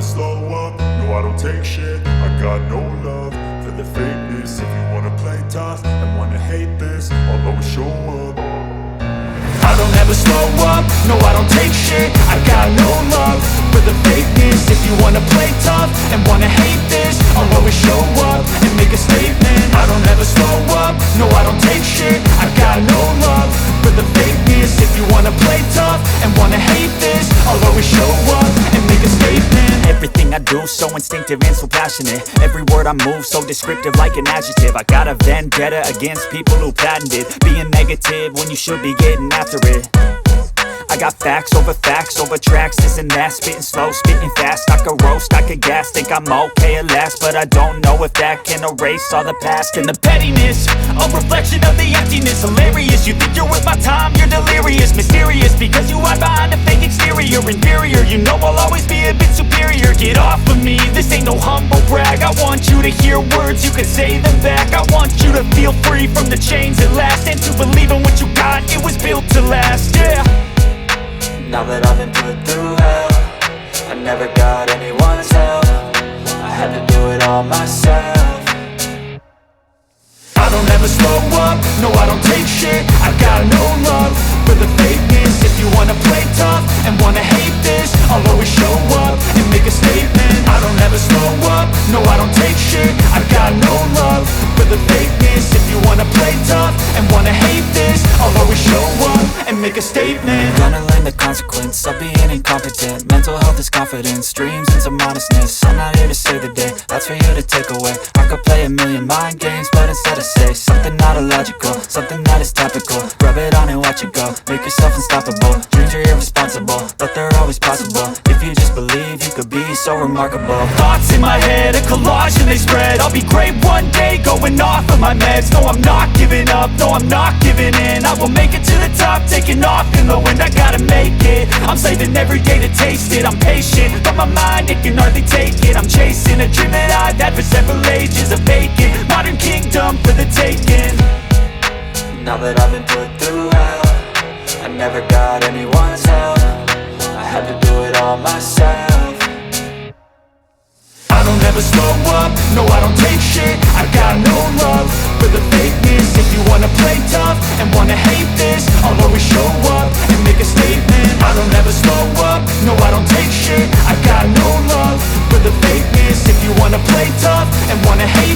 slow up, no I don't take shit. I got no love for the fakeness. If you wanna play tough and wanna hate this, I'll always show up. I don't ever slow up, no I don't take shit. I got no love for the fakeness. If you wanna play tough and wanna hate this, I'll always show up and make a statement. I don't ever slow up, no I don't take shit. I got no love for the fakeness. If you wanna play tough and wanna hate this, I'll always show up and make a statement. Everything I do so instinctive and so passionate. Every word I move so descriptive like an adjective. I got a vendetta against people who patented being negative when you should be getting after it. I got facts over tracks, this and that. Spitting slow, spitting fast, I could roast, I could gas. Think I'm okay at last, but I don't know if that can erase all the past. And the pettiness, a reflection of the emptiness. Hilarious, you think you're worth my time, you're delirious. Mysterious, because you hide behind a fake exterior. Inferior, you know I'll always be a bit superior. Get off of me, this ain't no humble brag. I want you to hear words, you can say them back. I want you to feel free from the chains at last, and to believe in what you got, it was built to last, yeah. Now that I've been put through hell, I never got anyone's help. I had to do it all myself. I don't ever slow up, no I don't take shit. I got no love for the fakeness. If you wanna play tough and wanna hate this, I'll always show up and make a statement. I don't ever slow up, no I don't take shit. I got no love for the fakeness. If you wanna play tough and wanna hate this, I'll always show up and make a statement. Gonna learn the consequence of being incompetent. Mental health is confidence, dreams and some honestness. I'm not here to save the day, that's for you to take away. I could play a million mind games, but instead I say something not illogical, something that is topical. Rub it on and watch it go, make yourself unstoppable. Dreams are irresponsible, but they're always possible. If you just believe, you could be so remarkable. Thoughts in my head, a collage and they spread. I'll be great one day, going off of my meds. No, I'm not giving up, no, I'm not giving in. I will make it to the top, taking off in the wind. I gotta make it, I'm saving every day to taste it. I'm patient, but my mind, it can hardly take it. I'm chasing a dream that I've had for several ages. A vacant, modern kingdom for the taking. Now that I've been put through hell, I never got anyone's help. I had to do it all myself. I don't ever slow up, no I don't take shit. I got no love for the fakeness. If you wanna play tough and wanna hate this, I'll always show up and make a statement. I don't ever slow up, no I don't take shit. I got no love for the fakeness. If you wanna play tough and wanna hate